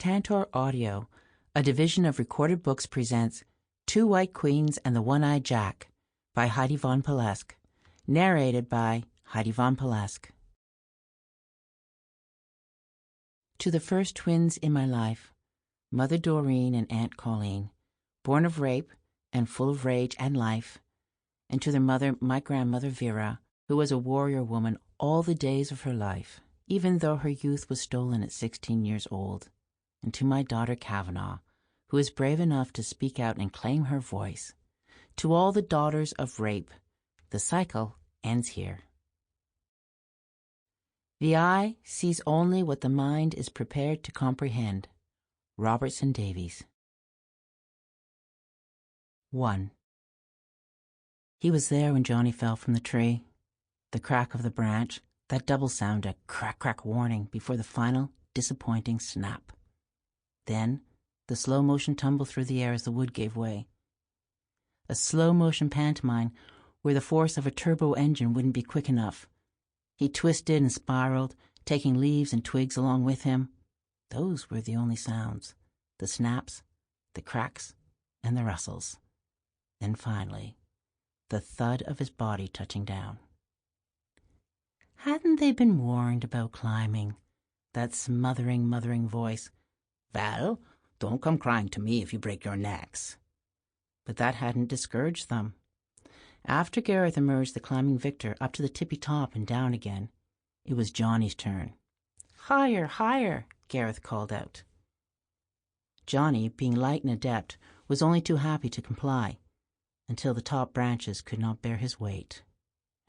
Tantor Audio, a division of Recorded Books, presents Two White Queens and the One-Eyed Jack by Heidi Von Palleske, narrated by Heidi Von Palleske. To the first twins in my life, Mother Doreen and Aunt Colleen, born of rape and full of rage and life, and to their mother, my grandmother Vera, who was a warrior woman all the days of her life, even though her youth was stolen at 16 years old, and to my daughter Kavanaugh, who is brave enough to speak out and claim her voice. To all the daughters of rape, the cycle ends here. The eye sees only what the mind is prepared to comprehend. Robertson Davies. 1. He was there when Johnny fell from the tree. The crack of the branch, that double sound, a crack, crack warning before the final, disappointing snap. Then, the slow-motion tumble through the air as the wood gave way. A slow-motion pantomime where the force of a turbo engine wouldn't be quick enough. He twisted and spiraled, taking leaves and twigs along with him. Those were the only sounds. The snaps, the cracks, and the rustles. Then finally, the thud of his body touching down. Hadn't they been warned about climbing? That smothering, mothering voice. Val, don't come crying to me if you break your necks. But that hadn't discouraged them. After Gareth emerged the climbing victor up to the tippy top and down again, it was Johnny's turn. Higher, higher, Gareth called out. Johnny, being light and adept, was only too happy to comply, until the top branches could not bear his weight.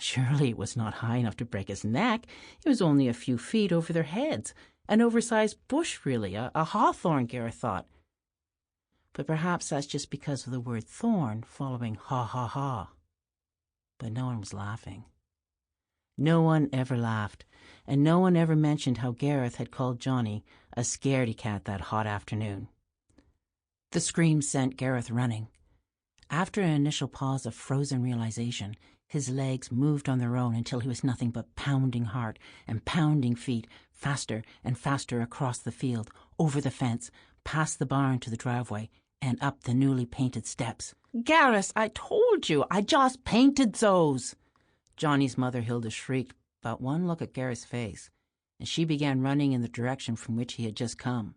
Surely it was not high enough to break his neck. It was only a few feet over their heads. An oversized bush, really, a hawthorn, Gareth thought. But perhaps that's just because of the word thorn following ha ha ha. But no one was laughing. No one ever laughed, and no one ever mentioned how Gareth had called Johnny a scaredy cat that hot afternoon. The scream sent Gareth running. After an initial pause of frozen realization, his legs moved on their own until he was nothing but pounding heart and pounding feet, faster and faster across the field, over the fence, past the barn to the driveway, and up the newly painted steps. Gareth, I told you, I just painted those. Johnny's mother Hilda shrieked, but one look at Gareth's face, and she began running in the direction from which he had just come.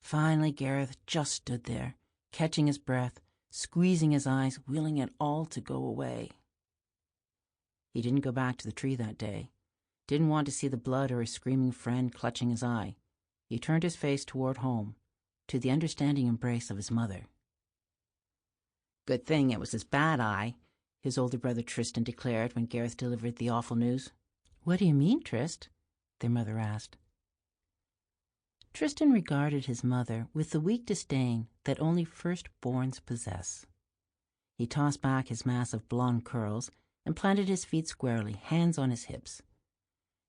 Finally, Gareth just stood there, catching his breath, squeezing his eyes, willing it all to go away. He didn't go back to the tree that day. Didn't want to see the blood or his screaming friend clutching his eye. He turned his face toward home, to the understanding embrace of his mother. Good thing it was his bad eye, his older brother Tristan declared when Gareth delivered the awful news. What do you mean, Trist? Their mother asked. Tristan regarded his mother with the weak disdain that only firstborns possess. He tossed back his mass of blonde curls and planted his feet squarely, hands on his hips.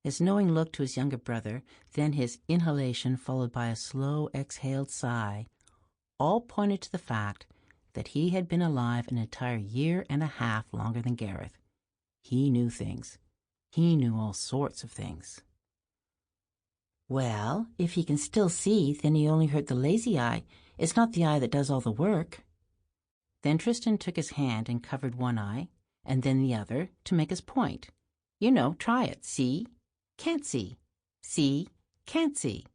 His knowing look to his younger brother, then his inhalation followed by a slow exhaled sigh, all pointed to the fact that he had been alive an entire year and a half longer than Gareth. He knew things. He knew all sorts of things. Well, if he can still see, then he only hurt the lazy eye. It's not the eye that does all the work. Then Tristan took his hand and covered one eye, and then the other, to make his point. You know, try it. See? Can't see. See? Can't see.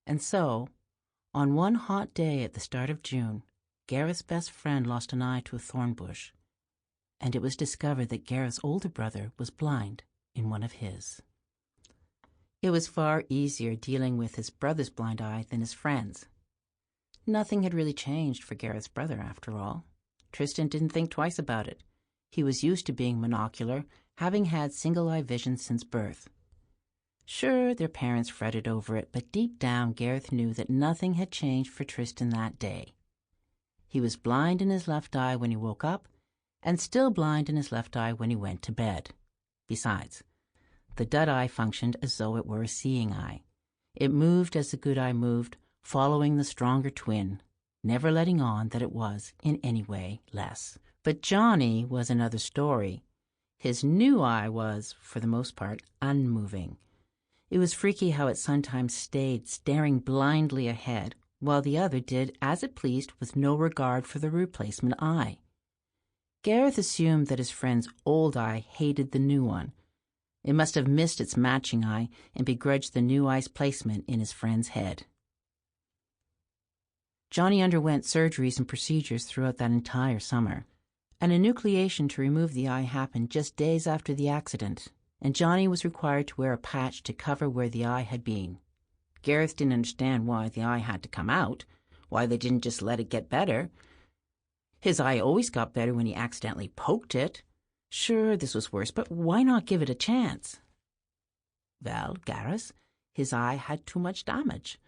And so, on one hot day at the start of June, Gareth's best friend lost an eye to a thorn bush, and it was discovered that Gareth's older brother was blind in one of his. It was far easier dealing with his brother's blind eye than his friend's. Nothing had really changed for Gareth's brother, after all. Tristan didn't think twice about it. He was used to being monocular, having had single-eye vision since birth. Sure, their parents fretted over it, but deep down Gareth knew that nothing had changed for Tristan that day. He was blind in his left eye when he woke up, and still blind in his left eye when he went to bed. Besides, the dud eye functioned as though it were a seeing eye. It moved as the good eye moved, following the stronger twin, never letting on that it was in any way less. But Johnny was another story. His new eye was, for the most part, unmoving. It was freaky how it sometimes stayed staring blindly ahead, while the other did as it pleased with no regard for the replacement eye. Gareth assumed that his friend's old eye hated the new one. It must have missed its matching eye and begrudged the new eye's placement in his friend's head. Johnny underwent surgeries and procedures throughout that entire summer. An enucleation to remove the eye happened just days after the accident, and Johnny was required to wear a patch to cover where the eye had been. Gareth didn't understand why the eye had to come out, why they didn't just let it get better. His eye always got better when he accidentally poked it. Sure, this was worse, but why not give it a chance? Well, Gareth, his eye had too much damage.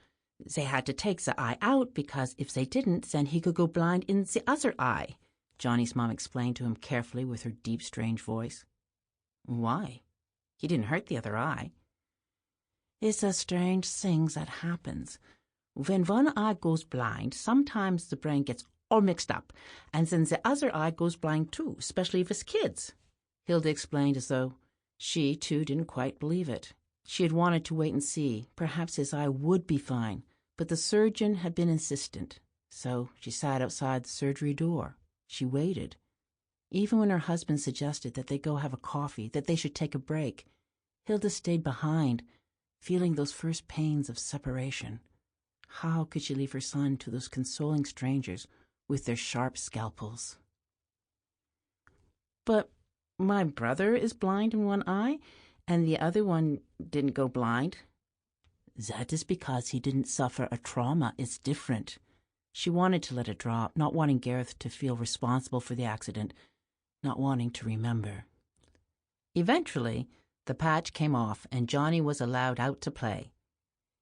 They had to take the eye out because if they didn't, then he could go blind in the other eye, Johnny's mom explained to him carefully with her deep, strange voice. Why? He didn't hurt the other eye. It's a strange thing that happens. When one eye goes blind, sometimes the brain gets all mixed up, and then the other eye goes blind too, especially if it's kids, Hilda explained as though she, too, didn't quite believe it. She had wanted to wait and see. Perhaps his eye would be fine, but the surgeon had been insistent. So she sat outside the surgery door. She waited. Even when her husband suggested that they go have a coffee, that they should take a break, Hilda stayed behind, feeling those first pains of separation. How could she leave her son to those consoling strangers with their sharp scalpels? But my brother is blind in one eye, and the other one didn't go blind. That is because he didn't suffer a trauma. It's different. She wanted to let it drop, not wanting Gareth to feel responsible for the accident, not wanting to remember. Eventually, the patch came off and Johnny was allowed out to play.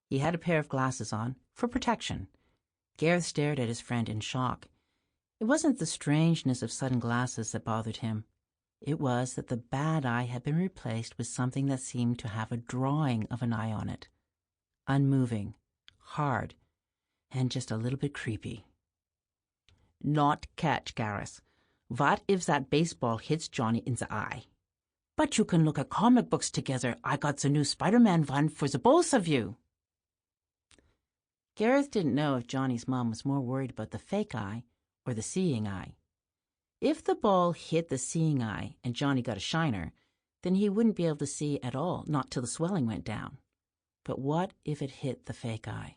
He had a pair of glasses on, for protection. Gareth stared at his friend in shock. It wasn't the strangeness of sudden glasses that bothered him. It was that the bad eye had been replaced with something that seemed to have a drawing of an eye on it. Unmoving, hard, and just a little bit creepy. Not catch, Gareth. What if that baseball hits Johnny in the eye? But you can look at comic books together. I got the new Spider-Man one for the both of you. Gareth didn't know if Johnny's mom was more worried about the fake eye or the seeing eye. If the ball hit the seeing eye and Johnny got a shiner, then he wouldn't be able to see at all, not till the swelling went down. But what if it hit the fake eye?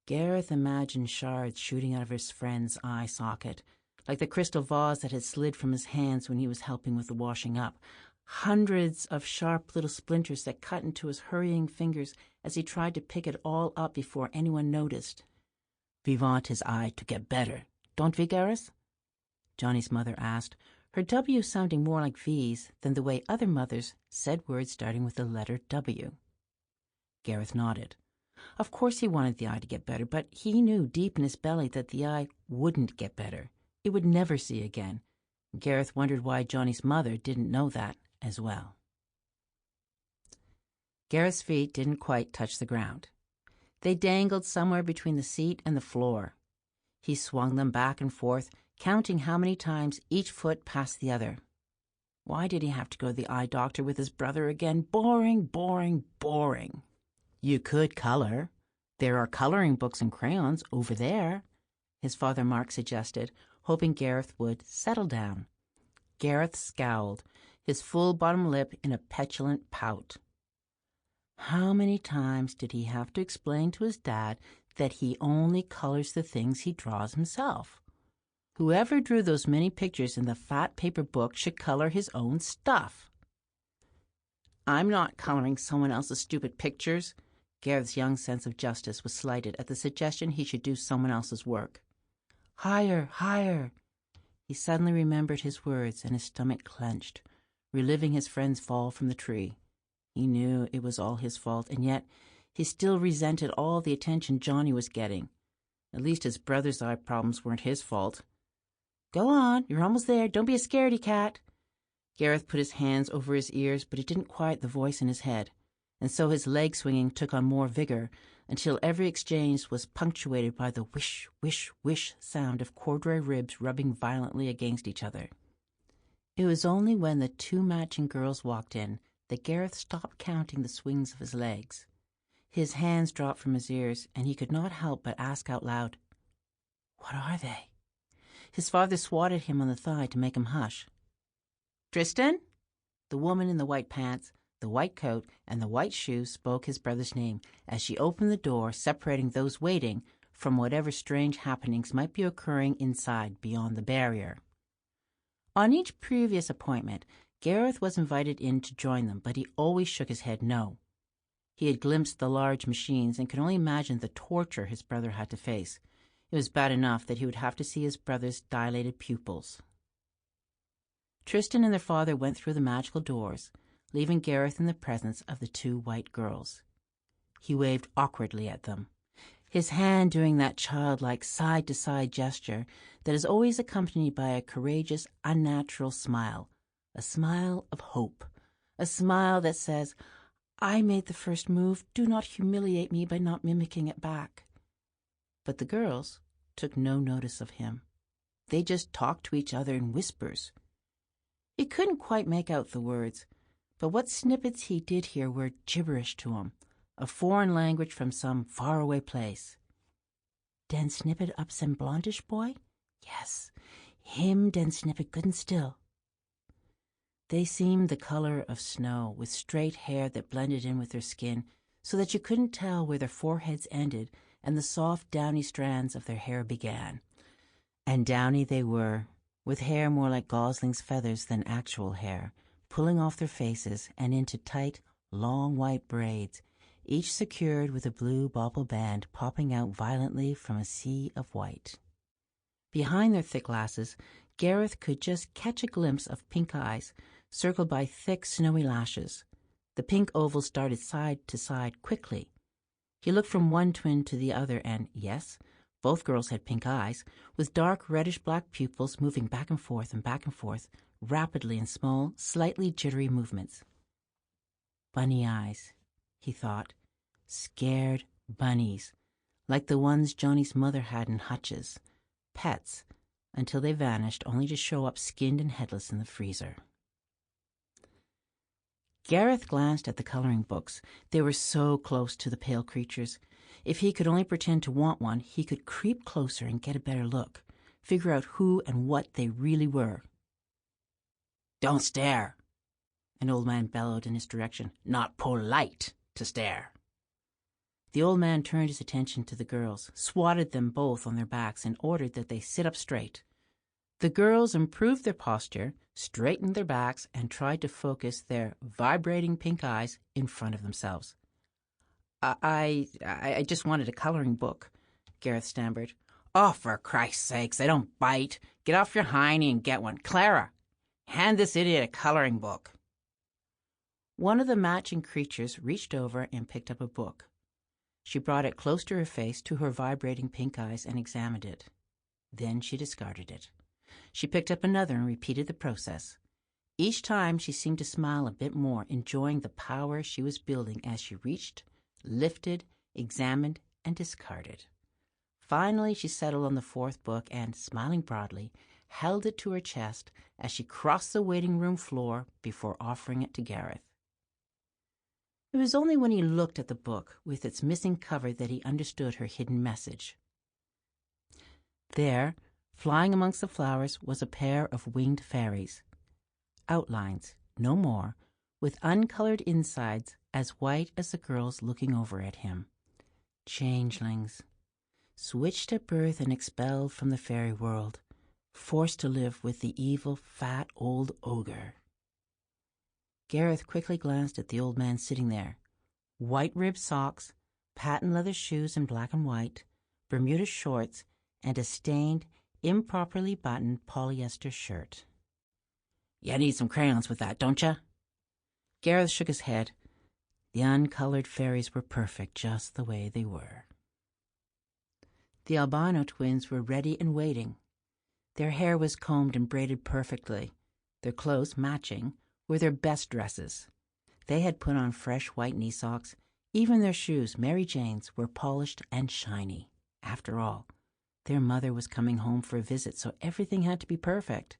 Gareth imagined shards shooting out of his friend's eye socket, like the crystal vase that had slid from his hands when he was helping with the washing up. Hundreds of sharp little splinters that cut into his hurrying fingers as he tried to pick it all up before anyone noticed. We want his eye to get better, don't we, Gareth? Johnny's mother asked, her W sounding more like V's than the way other mothers said words starting with the letter W. Gareth nodded. Of course he wanted the eye to get better, but he knew deep in his belly that the eye wouldn't get better. It would never see again. Gareth wondered why Johnny's mother didn't know that as well. Gareth's feet didn't quite touch the ground. They dangled somewhere between the seat and the floor. He swung them back and forth, counting how many times each foot passed the other. Why did he have to go to the eye doctor with his brother again? Boring, boring, boring. You could color. There are coloring books and crayons over there, his father Mark suggested, hoping Gareth would settle down. Gareth scowled, his full bottom lip in a petulant pout. How many times did he have to explain to his dad that he only colors the things he draws himself? Whoever drew those many pictures in the fat paper book should color his own stuff. I'm not coloring someone else's stupid pictures. Gareth's young sense of justice was slighted at the suggestion he should do someone else's work. Higher, higher. He suddenly remembered his words and his stomach clenched, reliving his friend's fall from the tree. He knew it was all his fault, and yet he still resented all the attention Johnny was getting. At least his brother's eye problems weren't his fault. Go on, you're almost there. Don't be a scaredy cat. Gareth put his hands over his ears, but it didn't quiet the voice in his head, and so his leg swinging took on more vigor until every exchange was punctuated by the whish, whish, whish sound of corduroy ribs rubbing violently against each other. It was only when the two matching girls walked in that Gareth stopped counting the swings of his legs. His hands dropped from his ears, and he could not help but ask out loud, "What are they?" His father swatted him on the thigh to make him hush. "Tristan?" The woman in the white pants, the white coat, and the white shoes spoke his brother's name as she opened the door, separating those waiting from whatever strange happenings might be occurring inside beyond the barrier. On each previous appointment, Gareth was invited in to join them, but he always shook his head no. He had glimpsed the large machines and could only imagine the torture his brother had to face. It was bad enough that he would have to see his brother's dilated pupils. Tristan and their father went through the magical doors, leaving Gareth in the presence of the two white girls. He waved awkwardly at them, his hand doing that childlike side-to-side gesture that is always accompanied by a courageous, unnatural smile, a smile of hope, a smile that says, "I made the first move, do not humiliate me by not mimicking it back." But the girls took no notice of him. They just talked to each other in whispers. He couldn't quite make out the words, but what snippets he did hear were gibberish to him, a foreign language from some faraway place. "Den snippet up sem blondish boy? Yes, him den snippet good and still." They seemed the color of snow, with straight hair that blended in with their skin, so that you couldn't tell where their foreheads ended and the soft, downy strands of their hair began. And downy they were, with hair more like goslings' feathers than actual hair, pulling off their faces and into tight, long white braids, each secured with a blue bauble band popping out violently from a sea of white. Behind their thick lasses, Gareth could just catch a glimpse of pink eyes, circled by thick, snowy lashes. The pink ovals darted side to side quickly. He looked from one twin to the other, and yes, both girls had pink eyes, with dark reddish-black pupils moving back and forth, rapidly in small, slightly jittery movements. Bunny eyes, he thought. Scared bunnies, like the ones Joni's mother had in hutches. Pets, until they vanished, only to show up skinned and headless in the freezer. Gareth glanced at the coloring books. They were so close to the pale creatures. If he could only pretend to want one, he could creep closer and get a better look, figure out who and what they really were. "Don't stare," an old man bellowed in his direction. "Not polite to stare." The old man turned his attention to the girls, swatted them both on their backs, and ordered that they sit up straight. The girls improved their posture, straightened their backs, and tried to focus their vibrating pink eyes in front of themselves. I just wanted a coloring book," Gareth stammered. "Oh, for Christ's sakes, they don't bite. Get off your hiney and get one. Clara, hand this idiot a coloring book." One of the matching creatures reached over and picked up a book. She brought it close to her face, to her vibrating pink eyes, and examined it. Then she discarded it. She picked up another and repeated the process. Each time she seemed to smile a bit more, enjoying the power she was building as she reached, lifted, examined, and discarded. Finally, she settled on the fourth book and, smiling broadly, held it to her chest as she crossed the waiting room floor before offering it to Gareth. It was only when he looked at the book with its missing cover that he understood her hidden message. There, flying amongst the flowers, was a pair of winged fairies. Outlines, no more, with uncolored insides as white as the girls looking over at him. Changelings, switched at birth and expelled from the fairy world, forced to live with the evil, fat old ogre. Gareth quickly glanced at the old man sitting there. White-ribbed socks, patent leather shoes in black and white, Bermuda shorts, and a stained, improperly buttoned polyester shirt. "You need some crayons with that, don't you?" Gareth shook his head. The uncolored fairies were perfect just the way they were. The albino twins were ready and waiting. Their hair was combed and braided perfectly. Their clothes, matching, were their best dresses. They had put on fresh white knee socks. Even their shoes, Mary Jane's, were polished and shiny. After all, their mother was coming home for a visit, so everything had to be perfect.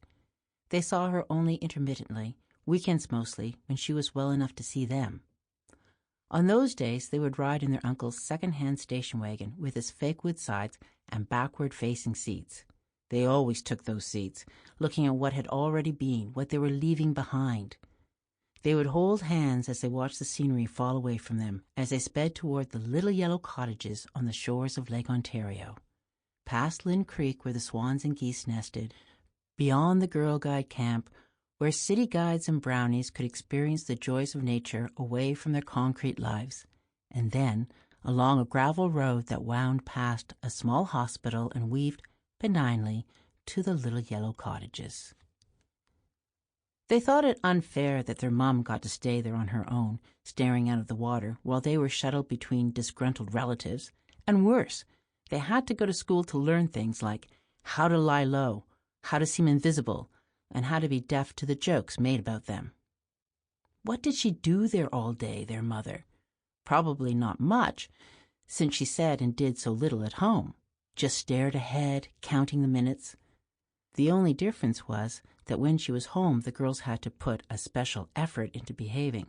They saw her only intermittently, weekends mostly, when she was well enough to see them. On those days, they would ride in their uncle's second-hand station wagon with its fake wood sides and backward-facing seats. They always took those seats, looking at what had already been, what they were leaving behind. They would hold hands as they watched the scenery fall away from them as they sped toward the little yellow cottages on the shores of Lake Ontario, past Lynn Creek where the swans and geese nested, beyond the Girl Guide camp where city guides and brownies could experience the joys of nature away from their concrete lives, and then along a gravel road that wound past a small hospital and weaved benignly to the little yellow cottages. They thought it unfair that their mom got to stay there on her own, staring out of the water, while they were shuttled between disgruntled relatives, and worse, they had to go to school to learn things like how to lie low, how to seem invisible, and how to be deaf to the jokes made about them. What did she do there all day, their mother? Probably not much, since she said and did so little at home, just stared ahead, counting the minutes. The only difference was that when she was home, the girls had to put a special effort into behaving.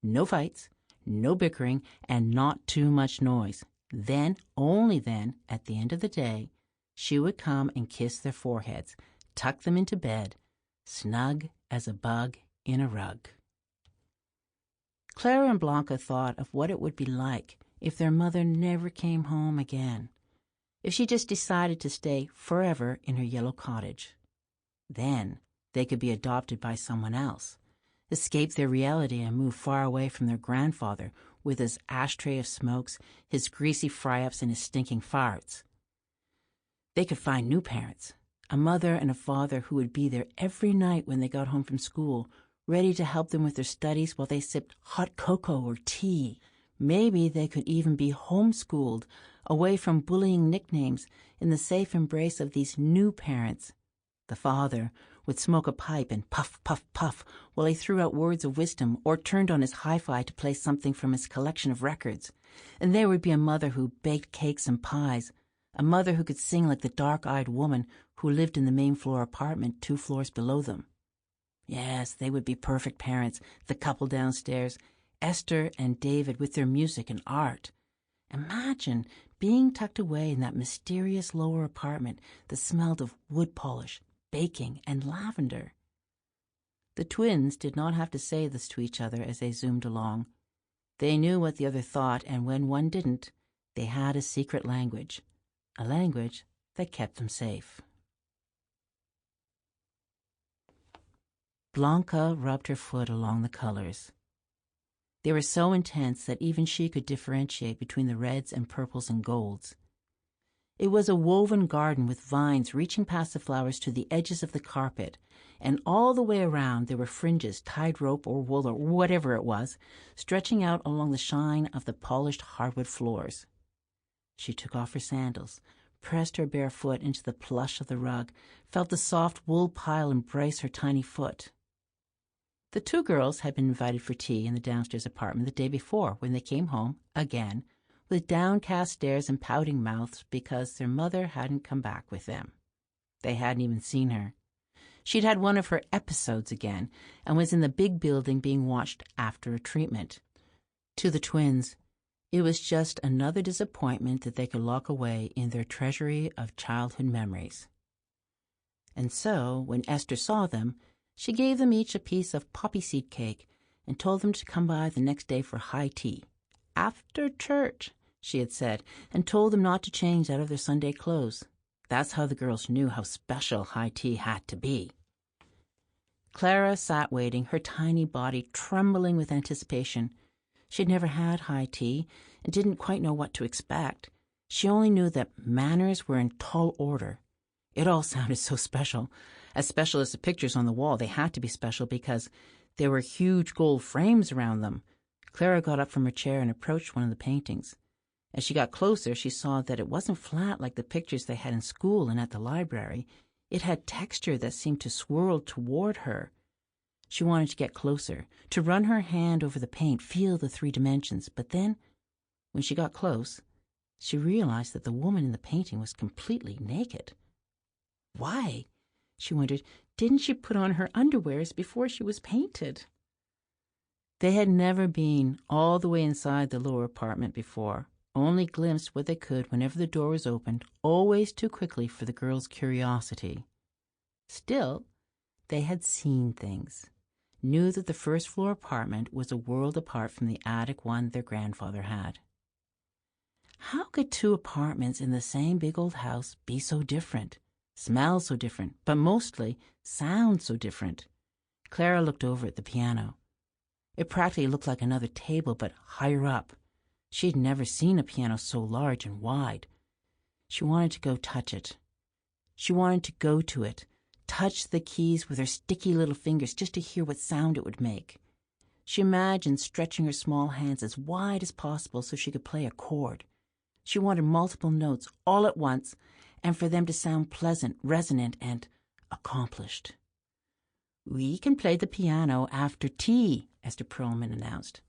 No fights, no bickering, and not too much noise. Then, only then, at the end of the day, she would come and kiss their foreheads, tuck them into bed, snug as a bug in a rug. Clara and Blanca thought of what it would be like if their mother never came home again, if she just decided to stay forever in her yellow cottage. Then they could be adopted by someone else, escape their reality and move far away from their grandfather with his ashtray of smokes, his greasy fry-ups, and his stinking farts. They could find new parents, a mother and a father who would be there every night when they got home from school, ready to help them with their studies while they sipped hot cocoa or tea. Maybe they could even be homeschooled, away from bullying nicknames, in the safe embrace of these new parents. The father would smoke a pipe and puff, puff, puff while he threw out words of wisdom or turned on his hi-fi to play something from his collection of records. And there would be a mother who baked cakes and pies, a mother who could sing like the dark-eyed woman who lived in the main floor apartment 2 floors below them. Yes, they would be perfect parents, the couple downstairs, Esther and David with their music and art. Imagine being tucked away in that mysterious lower apartment that smelled of wood polish, baking, and lavender. The twins did not have to say this to each other as they zoomed along. They knew what the other thought, and when one didn't, they had a secret language, a language that kept them safe. Blanca rubbed her foot along the colors. They were so intense that even she could differentiate between the reds and purples and golds. It was a woven garden with vines reaching past the flowers to the edges of the carpet, and all the way around there were fringes, tied rope or wool or whatever it was, stretching out along the shine of the polished hardwood floors. She took off her sandals, pressed her bare foot into the plush of the rug, felt the soft wool pile embrace her tiny foot. The 2 girls had been invited for tea in the downstairs apartment the day before when they came home, again, with downcast stares and pouting mouths because their mother hadn't come back with them. They hadn't even seen her. She'd had one of her episodes again and was in the big building being watched after a treatment. To the twins, it was just another disappointment that they could lock away in their treasury of childhood memories. And so, when Esther saw them, she gave them each a piece of poppy seed cake and told them to come by the next day for high tea. After church, she had said, and told them not to change out of their Sunday clothes. That's how the girls knew how special high tea had to be. Clara sat waiting, her tiny body trembling with anticipation. She'd never had high tea and didn't quite know what to expect. She only knew that manners were in tall order. It all sounded so special. As special as the pictures on the wall, they had to be special because there were huge gold frames around them. Clara got up from her chair and approached one of the paintings. As she got closer, she saw that it wasn't flat like the pictures they had in school and at the library. It had texture that seemed to swirl toward her. She wanted to get closer, to run her hand over the paint, feel the 3 dimensions. But then, when she got close, she realized that the woman in the painting was completely naked. Why, she wondered, Didn't she put on her underwears before she was painted? They had never been all the way inside the lower apartment before, only glimpsed what they could whenever the door was opened, always too quickly for the girls' curiosity. Still, they had seen things, knew that the first-floor apartment was a world apart from the attic one their grandfather had. How could two apartments in the same big old house be so different, smell so different, but mostly sound so different? Clara looked over at the piano. It practically looked like another table, but higher up. She had never seen a piano so large and wide. She wanted to go touch it. She wanted to go to it, touch the keys with her sticky little fingers just to hear what sound it would make. She imagined stretching her small hands as wide as possible so she could play a chord. She wanted multiple notes all at once, and for them to sound pleasant, resonant, and accomplished. "We can play the piano after tea," Esther Perlman announced.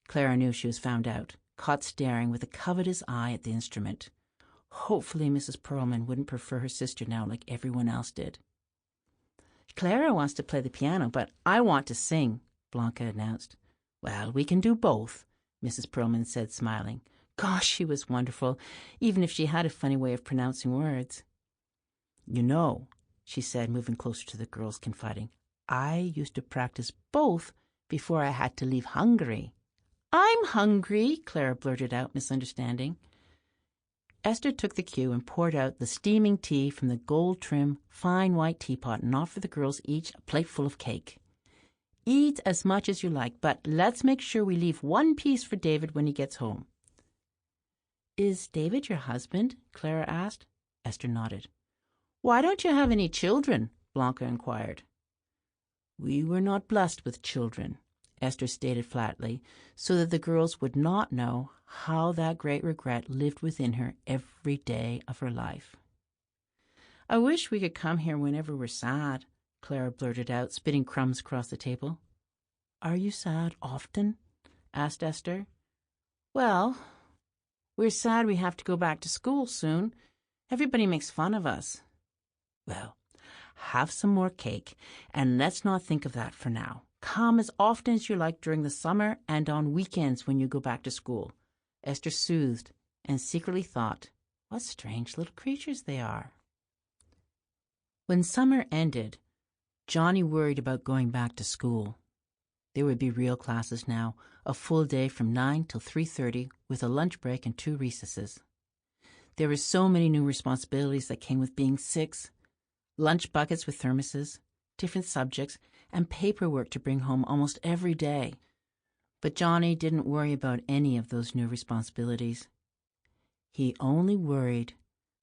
Clara knew she was found out, caught staring with a covetous eye at the instrument. Hopefully Mrs. Perlman wouldn't prefer her sister now like everyone else did. "Clara wants to play the piano, but I want to sing," Blanca announced. "Well, we can do both," Mrs. Perlman said, smiling. Gosh, she was wonderful, even if she had a funny way of pronouncing words. "You know," she said, moving closer to the girls, confiding, "I used to practice both before I had to leave Hungary." "I'm hungry," Clara blurted out, misunderstanding. Esther took the cue and poured out the steaming tea from the gold-trimmed, fine white teapot and offered the girls each a plateful of cake. "Eat as much as you like, but let's make sure we leave one piece for David when he gets home." "Is David your husband?" Clara asked. Esther nodded. "Why don't you have any children?" Blanca inquired. "We were not blessed with children," Esther stated flatly, so that the girls would not know how that great regret lived within her every day of her life. "I wish we could come here whenever we're sad," Clara blurted out, spitting crumbs across the table. "Are you sad often?" asked Esther. "Well, we're sad we have to go back to school soon. Everybody makes fun of us." "Well, have some more cake, and let's not think of that for now. Come as often as you like during the summer and on weekends when you go back to school," Esther soothed, and secretly thought, what strange little creatures they are. When summer ended, Johnny worried about going back to school. There would be real classes now, a full day from 9 till 3:30, with a lunch break and 2 recesses. There were so many new responsibilities that came with being 6. Lunch buckets with thermoses, different subjects, and paperwork to bring home almost every day. But Johnny didn't worry about any of those new responsibilities. He only worried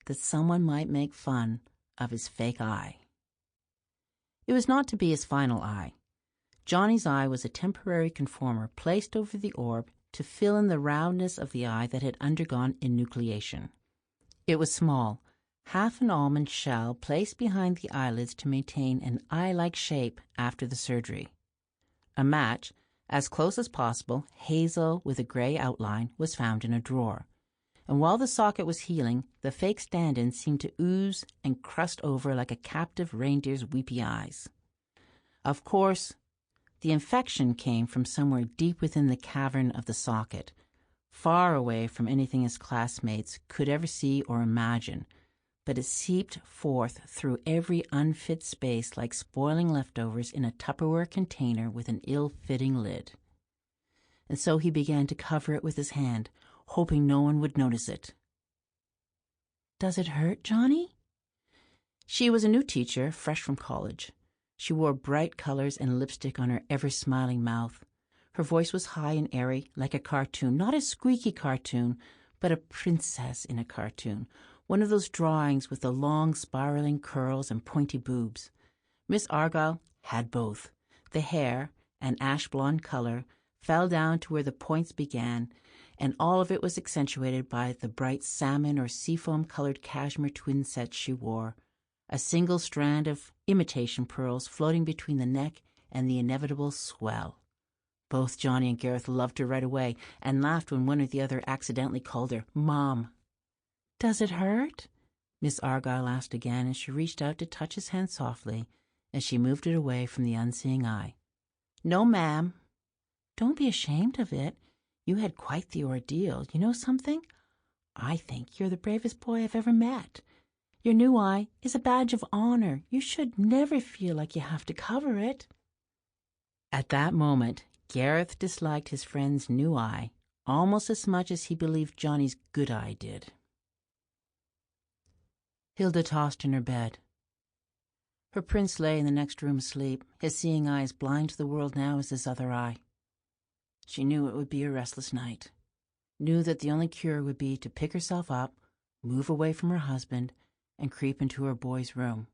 that someone might make fun of his fake eye. It was not to be his final eye. Johnny's eye was a temporary conformer placed over the orb to fill in the roundness of the eye that had undergone enucleation. It was small, half an almond shell placed behind the eyelids to maintain an eye-like shape after the surgery. A match, as close as possible, hazel with a gray outline, was found in a drawer. And while the socket was healing, the fake stand-in seemed to ooze and crust over like a captive reindeer's weepy eyes. Of course, the infection came from somewhere deep within the cavern of the socket, far away from anything his classmates could ever see or imagine, but it seeped forth through every unfit space like spoiling leftovers in a Tupperware container with an ill-fitting lid. And so he began to cover it with his hand, hoping no one would notice it. "Does it hurt, Johnny?" She was a new teacher, fresh from college. She wore bright colors and lipstick on her ever-smiling mouth. Her voice was high and airy, like a cartoon, not a squeaky cartoon, but a princess in a cartoon, one of those drawings with the long spiraling curls and pointy boobs. Miss Argyle had both. The hair, an ash blonde color, fell down to where the points began, and all of it was accentuated by the bright salmon or seafoam-colored cashmere twin sets she wore, a single strand of imitation pearls floating between the neck and the inevitable swell. Both Johnny and Gareth loved her right away and laughed when one or the other accidentally called her Mom. "Does it hurt?" Miss Argyle asked again, and she reached out to touch his hand softly, as she moved it away from the unseeing eye. "No, ma'am." "Don't be ashamed of it. You had quite the ordeal. You know something? I think you're the bravest boy I've ever met. Your new eye is a badge of honor. You should never feel like you have to cover it." At that moment, Gareth disliked his friend's new eye almost as much as he believed Johnny's good eye did. Hilda tossed in her bed. Her prince lay in the next room asleep, his seeing eye as blind to the world now as his other eye. She knew it would be a restless night, knew that the only cure would be to pick herself up, move away from her husband, and creep into her boy's room.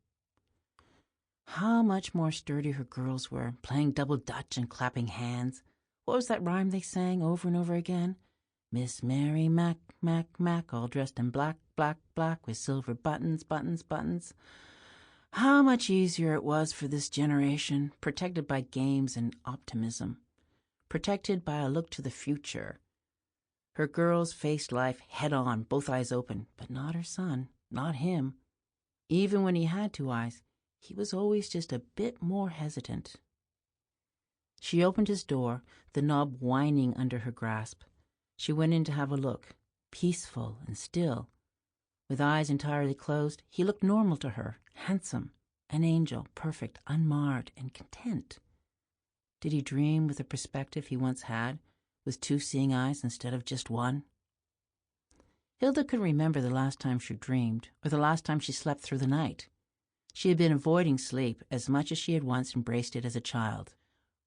How much more sturdy her girls were, playing double dutch and clapping hands. What was that rhyme they sang over and over again? "Miss Mary Mac, Mac, Mac, all dressed in black, black, black, with silver buttons, buttons, buttons." How much easier it was for this generation, protected by games and optimism, protected by a look to the future. Her girls faced life head-on, both eyes open, but not her son, not him. Even when he had two eyes, he was always just a bit more hesitant. She opened his door, the knob whining under her grasp. She went in to have a look, peaceful and still. With eyes entirely closed, he looked normal to her, handsome, an angel, perfect, unmarred, and content. Did he dream with the perspective he once had, with two seeing eyes instead of just one? Hilda could remember the last time she dreamed, or the last time she slept through the night. She had been avoiding sleep as much as she had once embraced it as a child.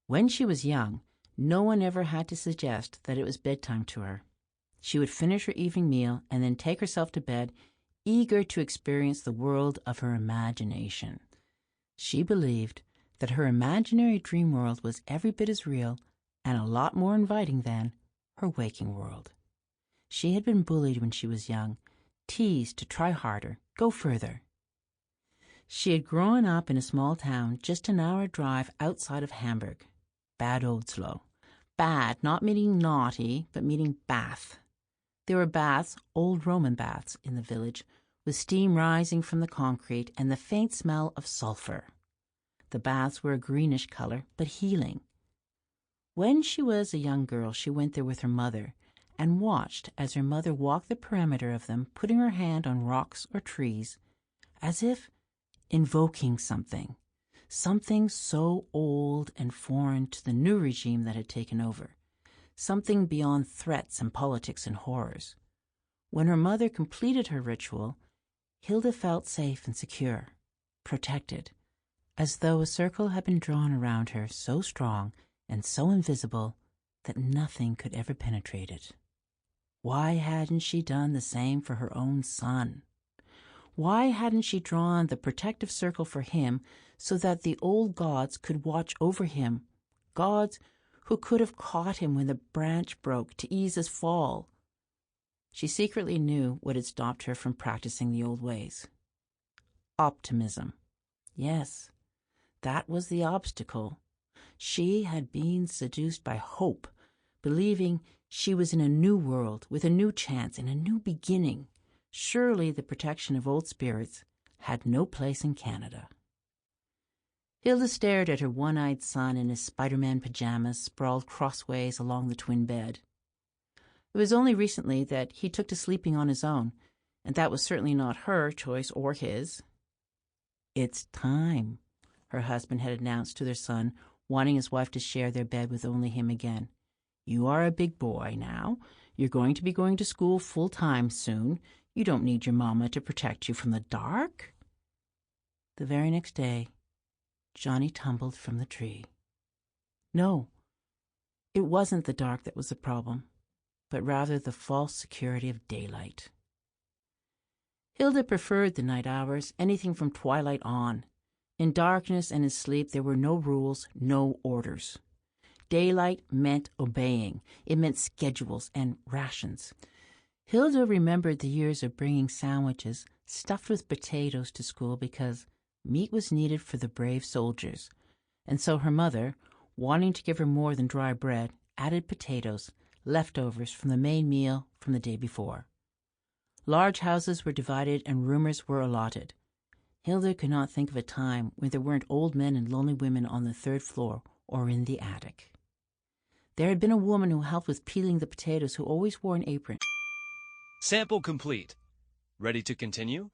When she was young, no one ever had to suggest that it was bedtime to her. She would finish her evening meal and then take herself to bed, eager to experience the world of her imagination. She believed that her imaginary dream world was every bit as real and a lot more inviting than her waking world. She had been bullied when she was young, teased to try harder, go further. She had grown up in a small town just an hour drive outside of Hamburg, Bad Oldesloe. Bad, not meaning naughty, but meaning bath. There were baths, old Roman baths, in the village, with steam rising from the concrete and the faint smell of sulfur. The baths were a greenish color, but healing. When she was a young girl, she went there with her mother and watched as her mother walked the perimeter of them, putting her hand on rocks or trees, as if invoking something so old and foreign to the new regime that had taken over, something beyond threats and politics and horrors. When her mother completed her ritual, Hilda felt safe and secure, protected, as though a circle had been drawn around her so strong and so invisible that nothing could ever penetrate it. Why hadn't she done the same for her own son? Why hadn't she drawn the protective circle for him so that the old gods could watch over him, gods who could have caught him when the branch broke to ease his fall? She secretly knew what had stopped her from practicing the old ways. Optimism. Yes, that was the obstacle. She had been seduced by hope, believing she was in a new world with a new chance and a new beginning. Surely the protection of old spirits had no place in Canada. Hilda stared at her one-eyed son in his Spider-Man pajamas sprawled crossways along the twin bed. It was only recently that he took to sleeping on his own, and that was certainly not her choice or his. "It's time," her husband had announced to their son, wanting his wife to share their bed with only him again. "You are a big boy now. You're going to be going to school full-time soon. You don't need your mama to protect you from the dark." The very next day, Johnny tumbled from the tree. No, it wasn't the dark that was the problem, but rather the false security of daylight. Hilda preferred the night hours, anything from twilight on. In darkness and in sleep there were no rules, no orders. Daylight meant obeying. It meant schedules and rations. Hilda remembered the years of bringing sandwiches stuffed with potatoes to school because meat was needed for the brave soldiers, and so her mother, wanting to give her more than dry bread, added potatoes, leftovers from the main meal from the day before. Large houses were divided and roomers were allotted. Hilda could not think of a time when there weren't old men and lonely women on the third floor or in the attic. There had been a woman who helped with peeling the potatoes who always wore an apron. Sample complete. Ready to continue?